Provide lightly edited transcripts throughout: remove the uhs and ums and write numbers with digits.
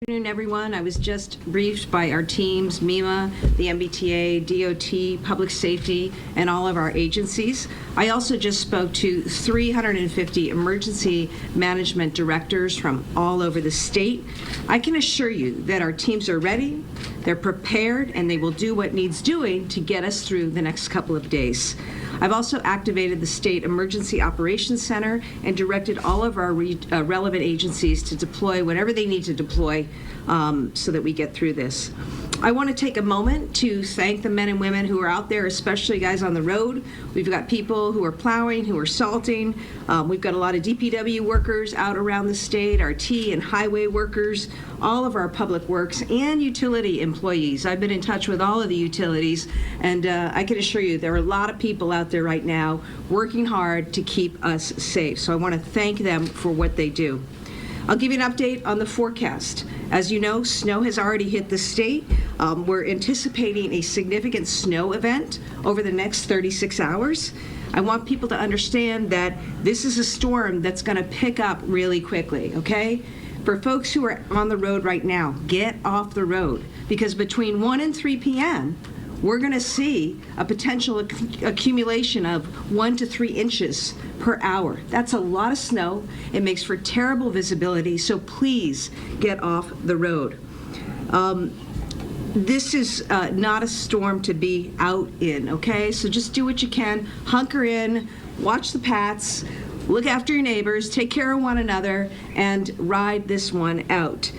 Good afternoon, everyone. I was just briefed by our teams, MEMA, the MBTA, DOT, Public Safety, and all of our agencies. I also just spoke to 350 emergency management directors from all over the state. I can assure you that our teams are ready, they're prepared, and they will do what needs doing to get us through the next couple of days. I've also activated the State Emergency Operations Center and directed all of our relevant agencies to deploy whatever they need to deploy so that we get through this. I want to take a moment to thank the men and women who are out there, especially guys on the road. We've got people who are plowing, who are salting. We've got a lot of DPW workers out around the state, our T and highway workers, all of our public works and utility employees. I've been in touch with all of the utilities, and I can assure you there are a lot of people out there right now working hard to keep us safe. So I want to thank them for what they do. I'll give you an update on the forecast. As you know, snow has already hit the state. We're anticipating a significant snow event over the next 36 hours. I want people to understand that this is a storm that's going to pick up really quickly, okay? For folks who are on the road right now, get off the road, because between 1 and 3 p.m., we're going to see a potential accumulation of 1 to 3 inches per hour. That's a lot of snow. It makes for terrible visibility, so please get off the road. This is not a storm to be out in, okay? So just do what you can. Hunker in, watch the paths, look after your neighbors, take care of one another, and ride this one out.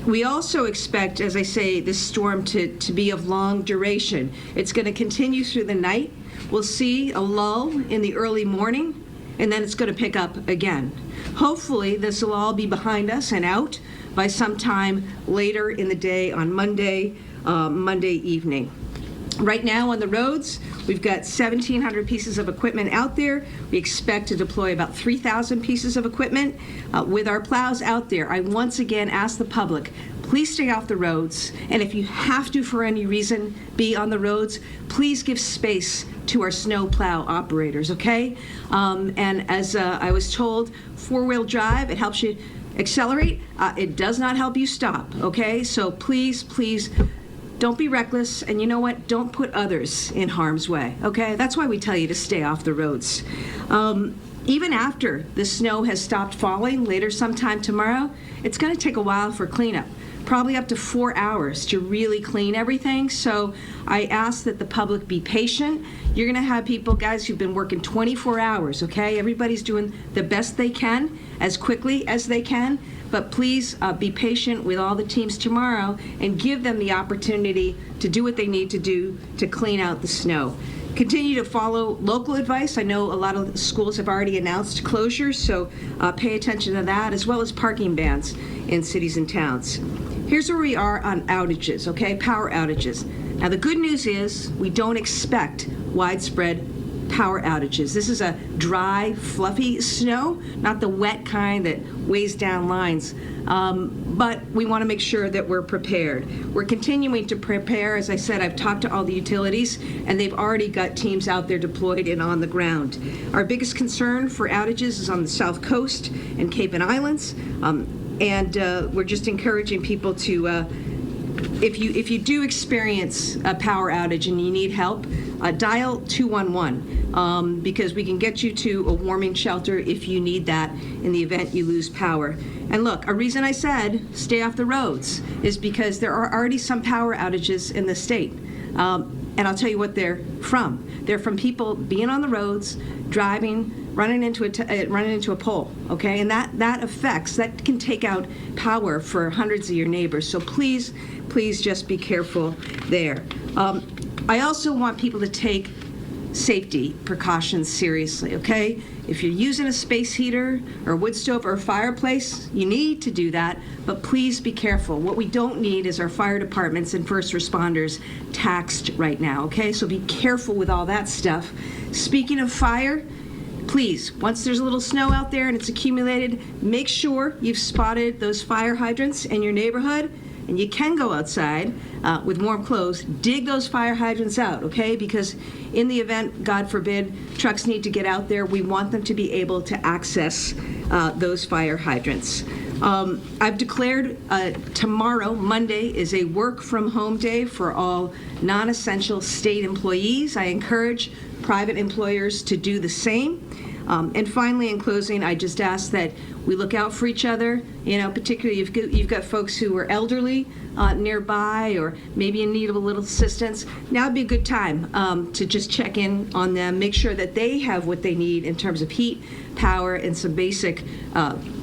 We also expect, as I say, this storm to be of long duration. It's going to continue through the night. We'll see a lull in the early morning, and then it's going to pick up again. Hopefully, this will all be behind us and out by sometime later in the day on Monday evening. Right now on the roads, we've got 1,700 pieces of equipment out there. We expect to deploy about 3,000 pieces of equipment. With our plows out there, I once again ask the public, please stay off the roads. And if you have to, for any reason, be on the roads, please give space to our snow plow operators, okay? And as I was told, four-wheel drive, it helps you accelerate. It does not help you stop, okay? So please, please, don't be reckless, and you know what? Don't put others in harm's way, okay? That's why we tell you to stay off the roads. Even after the snow has stopped falling later sometime tomorrow, it's going to take a while for cleanup, probably up to 4 hours to really clean everything. So I ask that the public be patient. You're going to have people, guys, who've been working 24 hours, okay? Everybody's doing the best they can as quickly as they can. But please be patient with all the teams tomorrow and give them the opportunity to do what they need to do to clean out the snow. Continue to follow local advice. I know a lot of schools have already announced closures, so pay attention to that, as well as parking bans in cities and towns. Here's where we are on outages, okay? Power outages. Now, the good news is we don't expect widespread power outages. This is a dry, fluffy snow, not the wet kind that weighs down lines. But we want to make sure that we're prepared. We're continuing to prepare. As I said, I've talked to all the utilities, and they've already got teams out there deployed and on the ground. Our biggest concern for outages is on the South Coast and Cape and Islands, and we're just encouraging people to if you do experience a power outage and you need help, dial 211 because we can get you to a warming shelter if you need that in the event you lose power. And look, a reason I said stay off the roads is because there are already some power outages in the state. And I'll tell you what they're from. They're from people being on the roads, driving, running into a pole, okay? And that can take out power for hundreds of your neighbors. So please, please just be careful there. I also want people to take safety precautions seriously, okay? If you're using a space heater or a wood stove or a fireplace, you need to do that, but please be careful. What we don't need is our fire departments and first responders taxed right now, okay? So be careful with all that stuff. Speaking of fire, please, once there's a little snow out there and it's accumulated, make sure you've spotted those fire hydrants in your neighborhood, and you can go outside with warm clothes, dig those fire hydrants out, okay? Because in the event, God forbid, trucks need to get out there, we want them to be able to access those fire hydrants. I've declared tomorrow, Monday, is a work-from-home day for all non-essential state employees. I encourage private employers to do the same. And finally, in closing, I just ask that we look out for each other. You know, particularly you've got folks who are elderly nearby or maybe in need of a little assistance. Now would be a good time to just check in on them, make sure that they have what they need in terms of heat, power, and some basic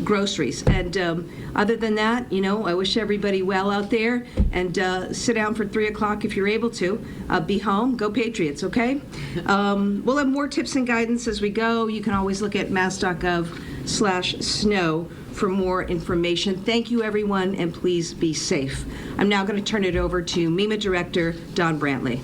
groceries. And other than that, you know, I wish everybody well out there, and sit down for 3 o'clock if you're able to. Be home. Go Patriots, okay? We'll have more tips and guidance as we go. You can always look at mass.gov/snow for more information. Thank you, everyone, and please be safe. I'm now going to turn it over to MEMA Director Don Brantley.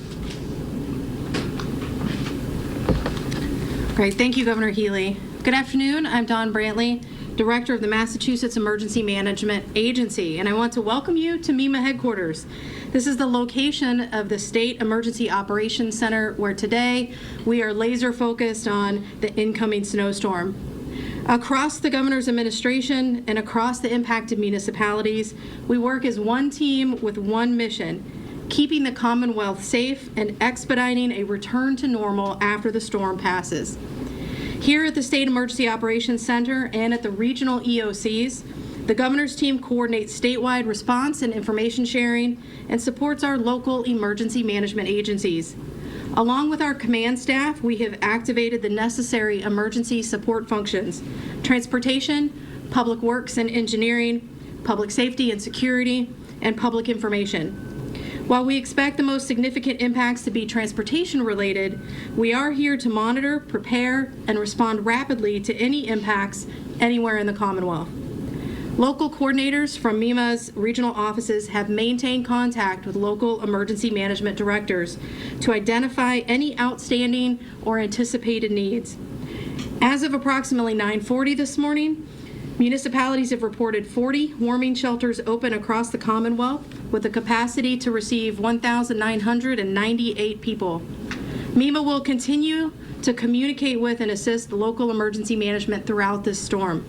Great. Thank you, Governor Healy. Good afternoon. I'm Don Brantley, Director of the Massachusetts Emergency Management Agency, and I want to welcome you to MEMA headquarters. This is the location of the State Emergency Operations Center, where today we are laser focused on the incoming snowstorm. Across the governor's administration and across the impacted municipalities, we work as one team with one mission: keeping the Commonwealth safe and expediting a return to normal after the storm passes. Here at the State Emergency Operations Center and at the regional EOCs, the governor's team coordinates statewide response and information sharing and supports our local emergency management agencies. Along with our command staff, we have activated the necessary emergency support functions: transportation, public works and engineering, public safety and security, and public information. While we expect the most significant impacts to be transportation related, we are here to monitor, prepare, and respond rapidly to any impacts anywhere in the Commonwealth. Local coordinators from MEMA's regional offices have maintained contact with local emergency management directors to identify any outstanding or anticipated needs. As of approximately 9:40 this morning, municipalities have reported 40 warming shelters open across the Commonwealth with a capacity to receive 1,998 people. MEMA will continue to communicate with and assist local emergency management throughout this storm.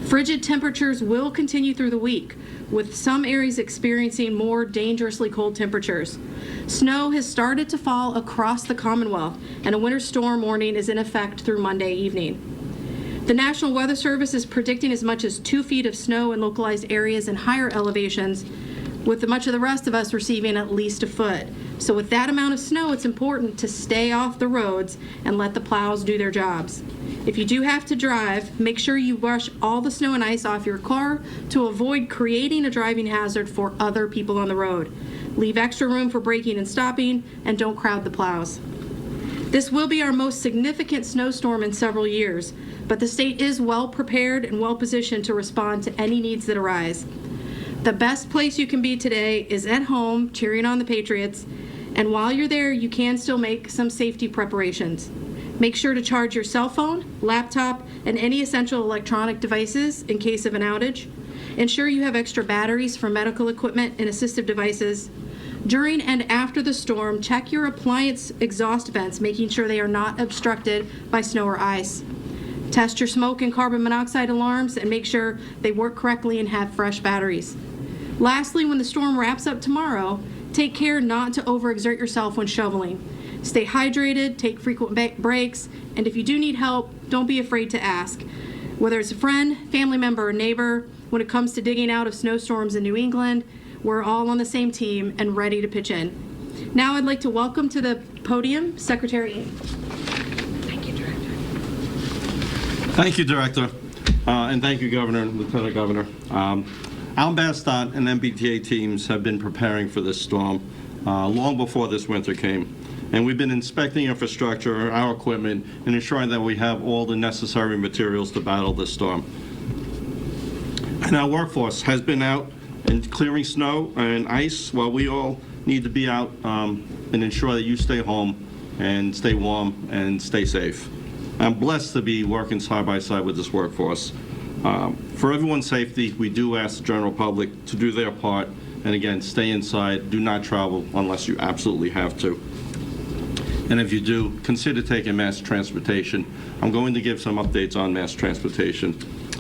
Frigid temperatures will continue through the week, with some areas experiencing more dangerously cold temperatures. Snow has started to fall across the Commonwealth, and a winter storm warning is in effect through Monday evening. The National Weather Service is predicting as much as 2 feet of snow in localized areas and higher elevations, with much of the rest of us receiving at least a foot. So with that amount of snow, it's important to stay off the roads and let the plows do their jobs. If you do have to drive, make sure you brush all the snow and ice off your car to avoid creating a driving hazard for other people on the road. Leave extra room for braking and stopping, and don't crowd the plows. This will be our most significant snowstorm in several years, but the state is well prepared and well positioned to respond to any needs that arise. The best place you can be today is at home, cheering on the Patriots, and while you're there, you can still make some safety preparations. Make sure to charge your cell phone, laptop, and any essential electronic devices in case of an outage. Ensure you have extra batteries for medical equipment and assistive devices. During and after the storm, check your appliance exhaust vents, making sure they are not obstructed by snow or ice. Test your smoke and carbon monoxide alarms and make sure they work correctly and have fresh batteries. Lastly, when the storm wraps up tomorrow, take care not to overexert yourself when shoveling. Stay hydrated, take frequent breaks, and if you do need help, don't be afraid to ask. Whether it's a friend, family member, or neighbor, when it comes to digging out of snowstorms in New England, we're all on the same team and ready to pitch in. Now I'd like to welcome to the podium Secretary Ing. Thank you, Director. Thank you, Director, and thank you, Governor and Lieutenant Governor. ALMBASDOT and MBTA teams have been preparing for this storm long before this winter came. And we've been inspecting infrastructure, our equipment, and ensuring that we have all the necessary materials to battle this storm. And our workforce has been out and clearing snow and ice while we all need to be out and ensure that you stay home and stay warm and stay safe. I'm blessed to be working side by side with this workforce. For everyone's safety, we do ask the general public to do their part, and again, stay inside, do not travel unless you absolutely have to. And if you do, consider taking mass transportation. I'm going to give some updates on mass transportation.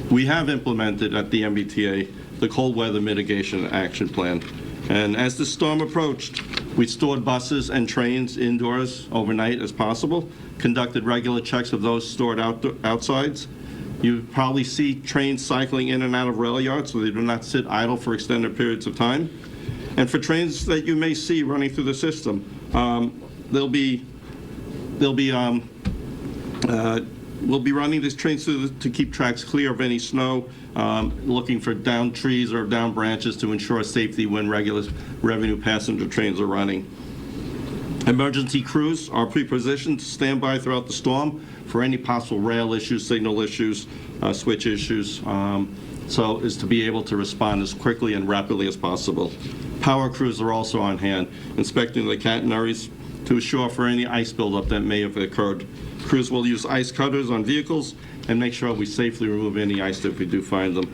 We have implemented at the MBTA the Cold Weather Mitigation Action Plan. And as the storm approached, we stored buses and trains indoors overnight as possible, conducted regular checks of those stored outsides. You probably see trains cycling in and out of rail yards so they do not sit idle for extended periods of time. And for trains that you may see running through the system, we'll be running these trains to keep tracks clear of any snow, looking for downed trees or downed branches to ensure safety when regular revenue passenger trains are running. Emergency crews are pre-positioned to stand by throughout the storm for any possible rail issues, signal issues, switch issues, so as to be able to respond as quickly and rapidly as possible. Power crews are also on hand, inspecting the catenaries to assure for any ice buildup that may have occurred. Crews will use ice cutters on vehicles and make sure we safely remove any ice if we do find them.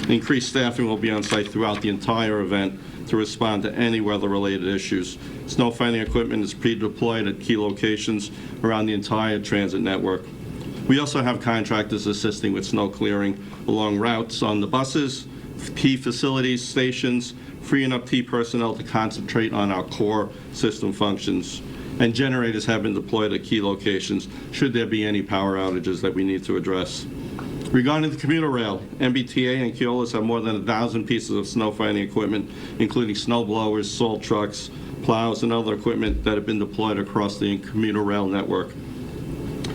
Increased staffing will be on site throughout the entire event to respond to any weather-related issues. Snow fighting equipment is pre-deployed at key locations around the entire transit network. We also have contractors assisting with snow clearing along routes on the buses, key facilities, stations, freeing up T personnel to concentrate on our core system functions. And generators have been deployed at key locations should there be any power outages that we need to address. Regarding the commuter rail, MBTA and Keolis have more than 1,000 pieces of snow fighting equipment, including snow blowers, salt trucks, plows, and other equipment that have been deployed across the commuter rail network.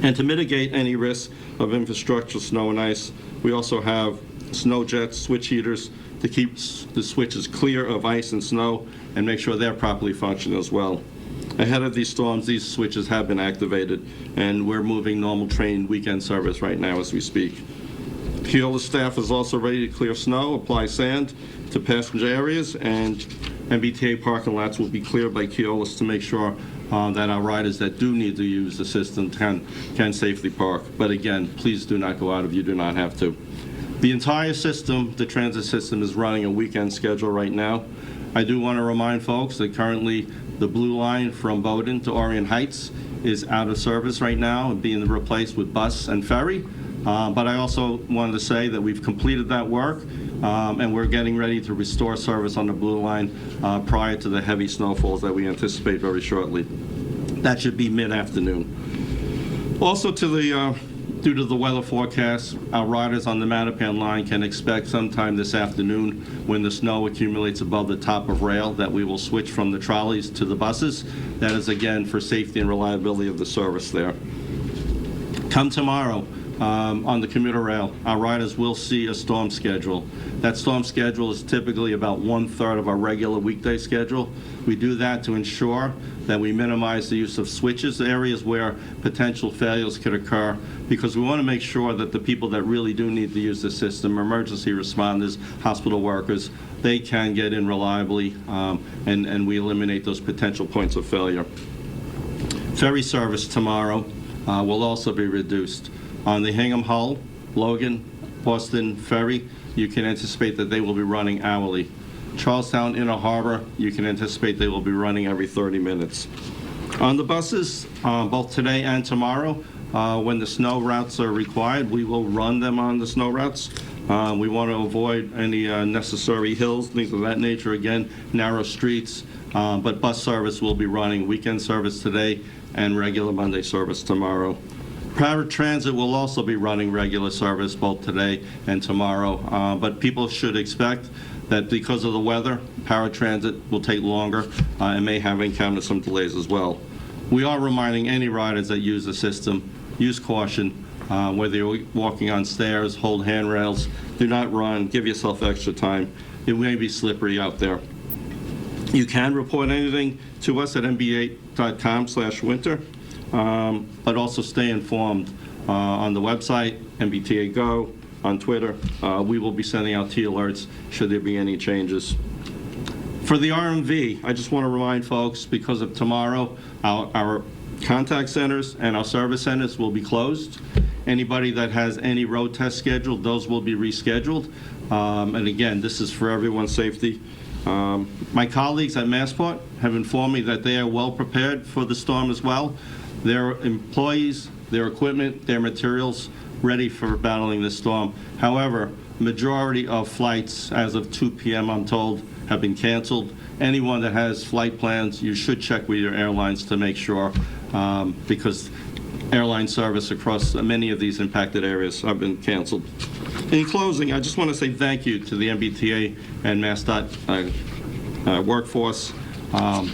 And to mitigate any risk of infrastructure, snow and ice, we also have snow jets, switch heaters to keep the switches clear of ice and snow and make sure they're properly functioning as well. Ahead of these storms, these switches have been activated, and we're moving normal train weekend service right now as we speak. Keolis staff is also ready to clear snow, apply sand to passenger areas, and MBTA parking lots will be cleared by Keolis to make sure that our riders that do need to use the system can safely park. But again, please do not go out if you do not have to. The entire system, the transit system, is running a weekend schedule right now. I do want to remind folks that currently the Blue Line from Bowdoin to Orient Heights is out of service right now and being replaced with bus and ferry. But I also wanted to say that we've completed that work and we're getting ready to restore service on the Blue Line prior to the heavy snowfalls that we anticipate very shortly. That should be mid-afternoon. Also, due to the weather forecast, our riders on the Mattapan line can expect sometime this afternoon when the snow accumulates above the top of rail that we will switch from the trolleys to the buses. That is, again, for safety and reliability of the service there. Come tomorrow, on the commuter rail, our riders will see a storm schedule. That storm schedule is typically about 1/3 of our regular weekday schedule. We do that to ensure that we minimize the use of switches, areas where potential failures could occur, because we want to make sure that the people that really do need to use the system, emergency responders, hospital workers, they can get in reliably, and we eliminate those potential points of failure. Ferry service tomorrow will also be reduced. On the Hingham Hull, Logan, Boston Ferry, you can anticipate that they will be running hourly. Charlestown Inner Harbor, you can anticipate they will be running every 30 minutes. On the buses, both today and tomorrow, when the snow routes are required, we will run them on the snow routes. We want to avoid any necessary hills, things of that nature, again, narrow streets, but bus service will be running weekend service today and regular Monday service tomorrow. Paratransit will also be running regular service both today and tomorrow, but people should expect that because of the weather, paratransit will take longer and may have encountered some delays as well. We are reminding any riders that use the system, use caution, whether you're walking on stairs, hold handrails, do not run, give yourself extra time. It may be slippery out there. You can report anything to us at mba.com/winter. But also stay informed on the website, MBTA Go, on Twitter. We will be sending out T-alerts should there be any changes. For the RMV, I just want to remind folks, because of tomorrow, our contact centers and our service centers will be closed. Anybody that has any road tests scheduled, those will be rescheduled. And again, this is for everyone's safety. My colleagues at Massport have informed me that they are well prepared for the storm as well. Their employees, their equipment, their materials ready for battling this storm. However, majority of flights as of 2 p.m., I'm told, have been canceled. Anyone that has flight plans, you should check with your airlines to make sure, because airline service across many of these impacted areas have been canceled. In closing, I just want to say thank you to the MBTA and MassDOT workforce.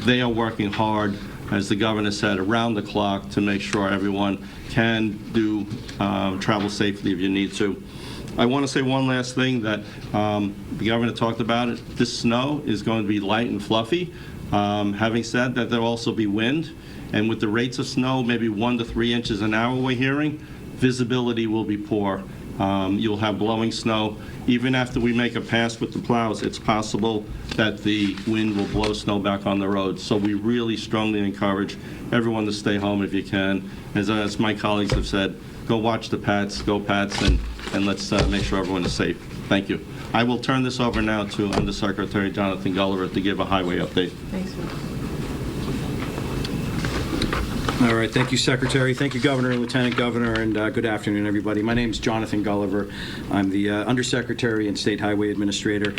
They are working hard, as the governor said, around the clock to make sure everyone can do travel safely if you need to. I want to say one last thing that the governor talked about it. This snow is going to be light and fluffy. Having said that, there'll also be wind, and with the rates of snow, maybe 1 to 3 inches an hour we're hearing, visibility will be poor. You'll have blowing snow. Even after we make a pass with the plows, it's possible that the wind will blow snow back on the roads. So we really strongly encourage everyone to stay home if you can. As my colleagues have said, go watch the Pats, go Pats, and let's make sure everyone is safe. Thank you. I will turn this over now to Undersecretary Jonathan Gulliver to give a highway update. Thanks. All right, thank you, Secretary. Thank you, Governor and Lieutenant Governor, and good afternoon, everybody. My name is Jonathan Gulliver. I'm the Undersecretary and State Highway Administrator.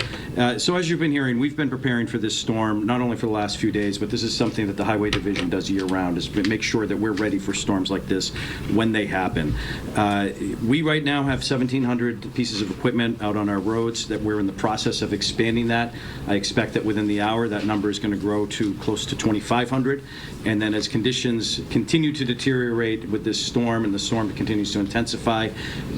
So as you've been hearing, we've been preparing for this storm, not only for the last few days, but this is something that the Highway Division does year-round, is make sure that we're ready for storms like this when they happen. We right now have 1,700 pieces of equipment out on our roads that we're in the process of expanding that. I expect that within the hour, that number is going to grow to close to 2,500. And then as conditions continue to deteriorate with this storm and the storm continues to intensify,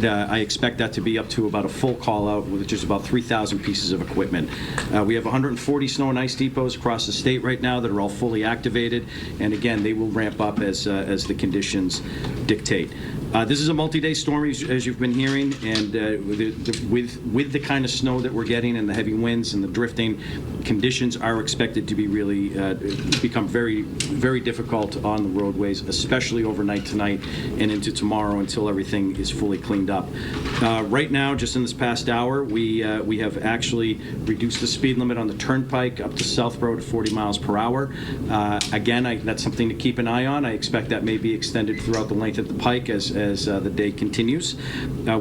I expect that to be up to about a full call-out, which is about 3,000 pieces of equipment. We have 140 snow and ice depots across the state right now that are all fully activated, and again, they will ramp up as the conditions dictate. This is a multi-day storm, as you've been hearing, and with the kind of snow that we're getting and the heavy winds and the drifting, conditions are expected to be really become very, very difficult on the roadways, especially overnight tonight and into tomorrow until everything is fully cleaned up. Right now, just in this past hour, we have actually reduced the speed limit on the Turnpike up to Southborough to 40 miles per hour. Again, that's something to keep an eye on. I expect that may be extended throughout the length of the pike as the day continues.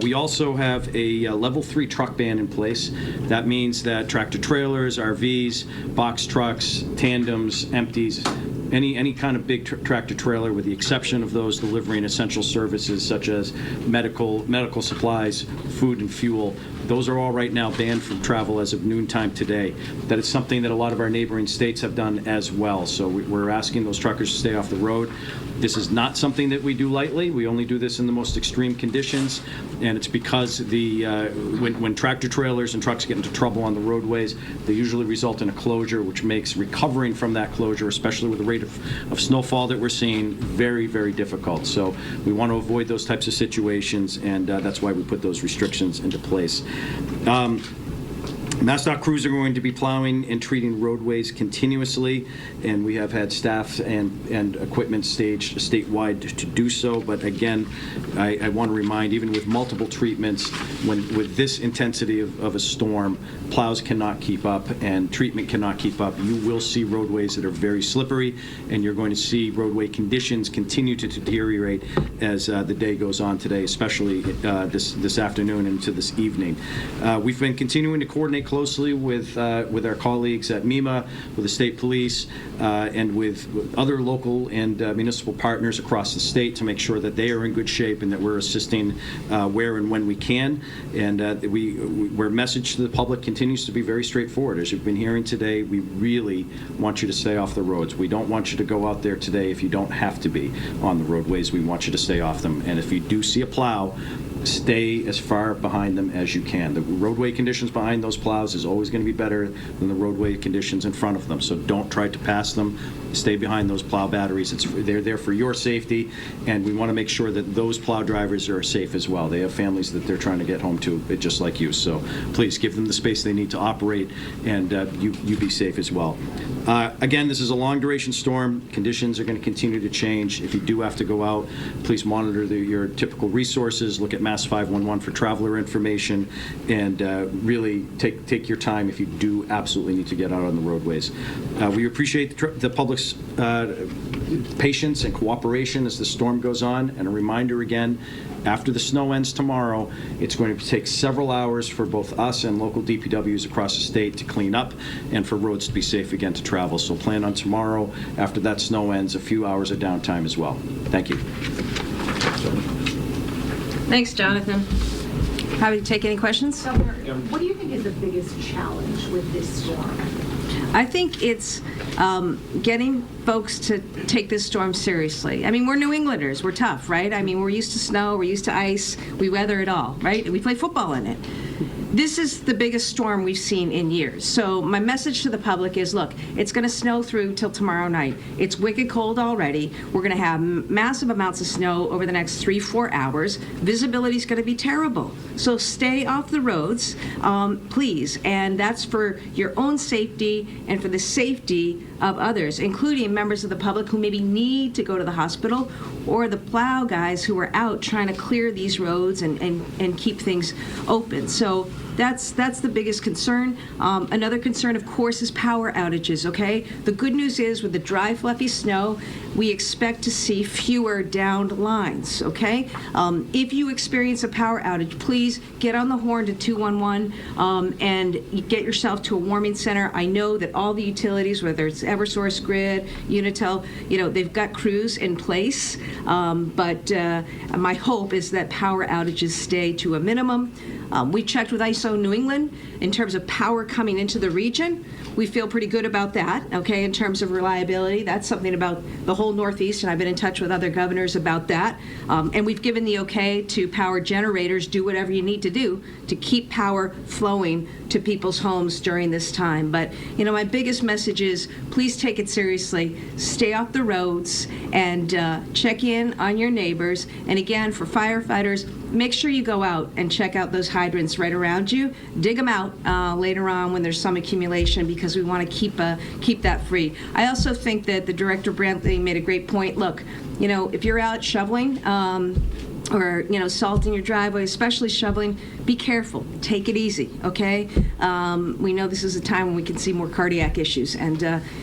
We also have a level 3 truck ban in place. That means that tractor trailers, RVs, box trucks, tandems, empties, any kind of big tractor trailer, with the exception of those delivering essential services such as medical supplies, food and fuel, those are all right now banned from travel as of noontime today. That is something that a lot of our neighboring states have done as well. So we're asking those truckers to stay off the road. This is not something that we do lightly. We only do this in the most extreme conditions, and it's because when tractor trailers and trucks get into trouble on the roadways, they usually result in a closure, which makes recovering from that closure, especially with the rate of snowfall that we're seeing, very, very difficult. So we want to avoid those types of situations, and that's why we put those restrictions into place. MassDOT crews are going to be plowing and treating roadways continuously, and we have had staff and equipment staged statewide to do so. But again, I want to remind, even with multiple treatments, with this intensity of a storm, plows cannot keep up and treatment cannot keep up. You will see roadways that are very slippery, and you're going to see roadway conditions continue to deteriorate as the day goes on today, especially this afternoon into this evening. We've been continuing to coordinate closely with our colleagues at MEMA, with the state police, and with other local and municipal partners across the state to make sure that they are in good shape and that we're assisting where and when we can. And our message to the public continues to be very straightforward. As you've been hearing today, we really want you to stay off the roads. We don't want you to go out there today if you don't have to be on the roadways. We want you to stay off them. And if you do see a plow, stay as far behind them as you can. The roadway conditions behind those plows is always going to be better than the roadway conditions in front of them. So don't try to pass them. Stay behind those plow batteries. They're there for your safety, and we want to make sure that those plow drivers are safe as well. They have families that they're trying to get home to, just like you. So please give them the space they need to operate, and you be safe as well. Again, this is a long-duration storm. Conditions are going to continue to change. If you do have to go out, please monitor your typical resources. Look at Mass 511 for traveler information, and really take your time if you do absolutely need to get out on the roadways. We appreciate the public's patience and cooperation as the storm goes on, and a reminder again, after the snow ends tomorrow, it's going to take several hours for both us and local DPWs across the state to clean up and for roads to be safe again to travel. So plan on tomorrow, after that snow ends, a few hours of downtime as well. Thank you. Thanks, Jonathan. Happy to take any questions. Governor, what do you think is the biggest challenge with this storm? I think it's getting folks to take this storm seriously. I mean, we're New Englanders. We're tough, right? I mean, we're used to snow. We're used to ice. We weather it all, right? We play football in it. This is the biggest storm we've seen in years. So my message to the public is, look, it's going to snow through till tomorrow night. It's wicked cold already. We're going to have massive amounts of snow over the next 3-4 hours. Visibility is going to be terrible. So stay off the roads, please. And that's for your own safety and for the safety of others, including members of the public who maybe need to go to the hospital, or the plow guys who are out trying to clear these roads and keep things open. So that's the biggest concern. Another concern, of course, is power outages, okay? The good news is, with the dry, fluffy snow, we expect to see fewer downed lines, okay? If you experience a power outage, please get on the horn to 211 and get yourself to a warming center. I know that all the utilities, whether it's Eversource Grid, Unitil, they've got crews in place, but my hope is that power outages stay to a minimum. We checked with ISO New England in terms of power coming into the region. We feel pretty good about that, okay, in terms of reliability. That's something about the whole Northeast, and I've been in touch with other governors about that. And we've given the okay to power generators, do whatever you need to do to keep power flowing to people's homes during this time. But, my biggest message is, please take it seriously. Stay off the roads and check in on your neighbors. And again, for firefighters, make sure you go out and check out those hydrants right around you. Dig them out later on when there's some accumulation, because we want to keep that free. I also think that the Director Brantley made a great point. Look, if you're out shoveling or salting your driveway, especially shoveling, be careful. Take it easy, okay? We know this is a time when we can see more cardiac issues, and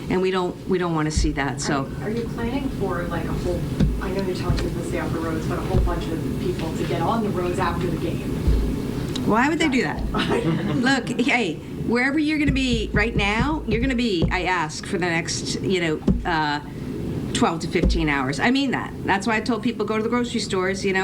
we don't want to see that. So, are you planning for like a whole? I know you're telling people to stay off the roads, but a whole bunch of people to get on the roads after the game. Why would they do that? Look, hey, wherever you're going to be right now, you're going to be, I ask, for the next, 12 to 15 hours. I mean that. That's why I told people, go to the grocery stores, get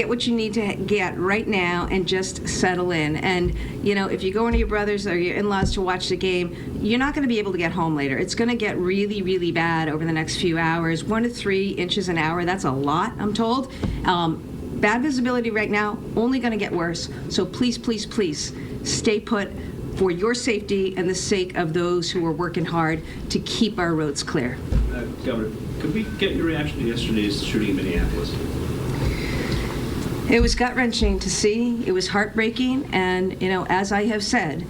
what you need to get right now and just settle in. And, if you go into your brothers or your in-laws to watch the game, you're not going to be able to get home later. It's going to get really, really bad over the next few hours. 1 to 3 inches an hour, that's a lot, I'm told. Bad visibility right now, only going to get worse. So please, please, please stay put for your safety and the sake of those who are working hard to keep our roads clear. Governor, could we get your reaction to yesterday's shooting in Minneapolis? It was gut-wrenching to see. It was heartbreaking. And, as I have said,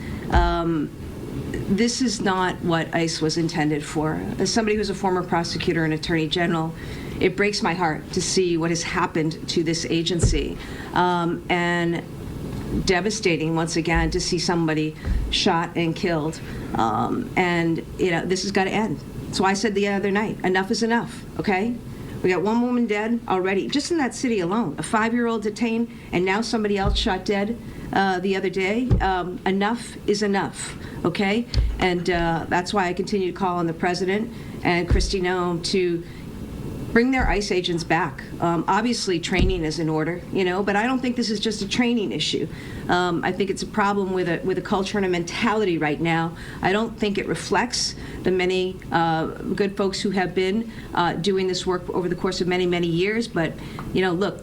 this is not what ICE was intended for. As somebody who's a former prosecutor and attorney general, it breaks my heart to see what has happened to this agency. And devastating, once again, to see somebody shot and killed. This has got to end. So I said the other night, enough is enough, okay? We got one woman dead already, just in that city alone, a 5-year-old detained, and now somebody else shot dead the other day. Enough is enough, okay? And that's why I continue to call on the President and Kristi Noem to bring their ICE agents back. Obviously, training is in order, but I don't think this is just a training issue. I think it's a problem with a culture and a mentality right now. I don't think it reflects the many good folks who have been doing this work over the course of many, many years. But, look,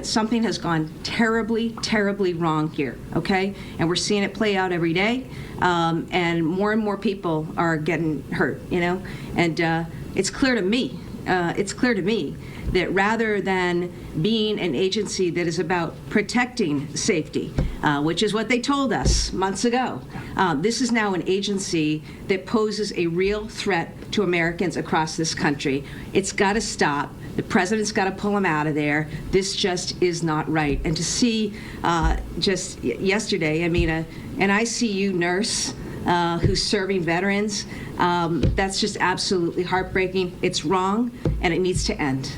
something has gone terribly, terribly wrong here, okay? And we're seeing it play out every day. And more people are getting hurt, And it's clear to me that rather than being an agency that is about protecting safety, which is what they told us months ago, this is now an agency that poses a real threat to Americans across this country. It's got to stop. The president's got to pull them out of there. This just is not right. And to see just yesterday, I mean, an ICU nurse who's serving veterans, that's just absolutely heartbreaking. It's wrong, and it needs to end.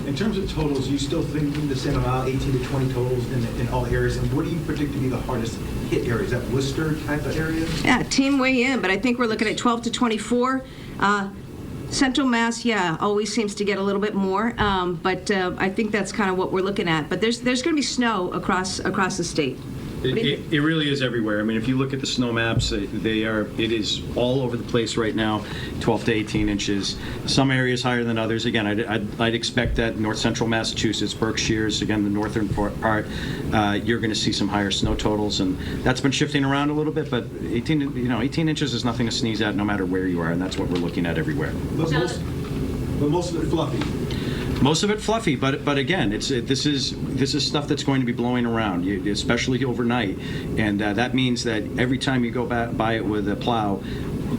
In terms of totals, you still thinking the same amount, 18 to 20 totals in all areas? And what do you predict to be the hardest hit areas? Is that Worcester type of area? Yeah, team weigh in, but I think we're looking at 12 to 24. Central Mass, yeah, always seems to get a little bit more, but I think that's kind of what we're looking at. But there's going to be snow across the state. It really is everywhere. I mean, if you look at the snow maps, it is all over the place right now, 12 to 18 inches. Some areas higher than others. Again, I'd expect that north central Massachusetts, Berkshires, again, the northern part, you're going to see some higher snow totals, and that's been shifting around a little bit, but 18 inches is nothing to sneeze at no matter where you are, and that's what we're looking at everywhere. But most of it fluffy. Most of it fluffy, but again, this is stuff that's going to be blowing around, especially overnight, and that means that every time you go by it with a plow,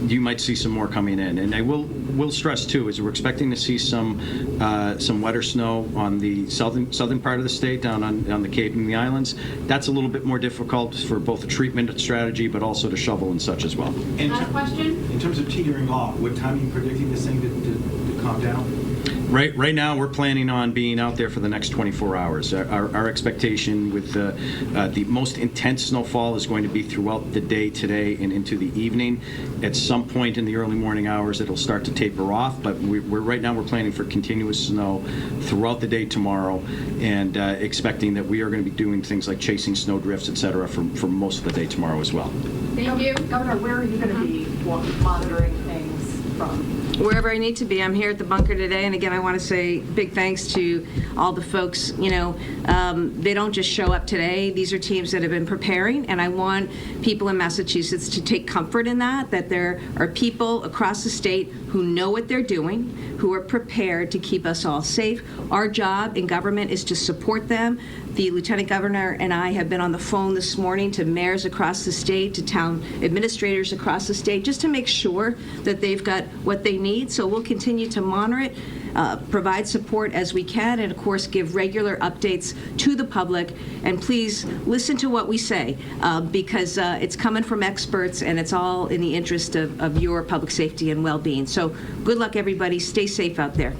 you might see some more coming in. And I will stress too, is we're expecting to see some wetter snow on the southern part of the state, down on the Cape and the islands. That's a little bit more difficult for both the treatment strategy, but also to shovel and such as well. Last question? In terms of teetering off, what time are you predicting this thing to calm down? Right now, we're planning on being out there for the next 24 hours. Our expectation with the most intense snowfall is going to be throughout the day today and into the evening. At some point in the early morning hours, it'll start to taper off, but right now we're planning for continuous snow throughout the day tomorrow, and expecting that we are going to be doing things like chasing snow drifts, et cetera, for most of the day tomorrow as well. Thank you. Governor, where are you going to be monitoring things from? Wherever I need to be. I'm here at the bunker today, and again, I want to say big thanks to all the folks. They don't just show up today. These are teams that have been preparing, and I want people in Massachusetts to take comfort in that there are people across the state who know what they're doing, who are prepared to keep us all safe. Our job in government is to support them. The Lieutenant Governor and I have been on the phone this morning to mayors across the state, to town administrators across the state, just to make sure that they've got what they need. So we'll continue to monitor it, provide support as we can, and of course give regular updates to the public. And please listen to what we say, because it's coming from experts, and it's all in the interest of your public safety and well-being. So good luck, everybody. Stay safe out there.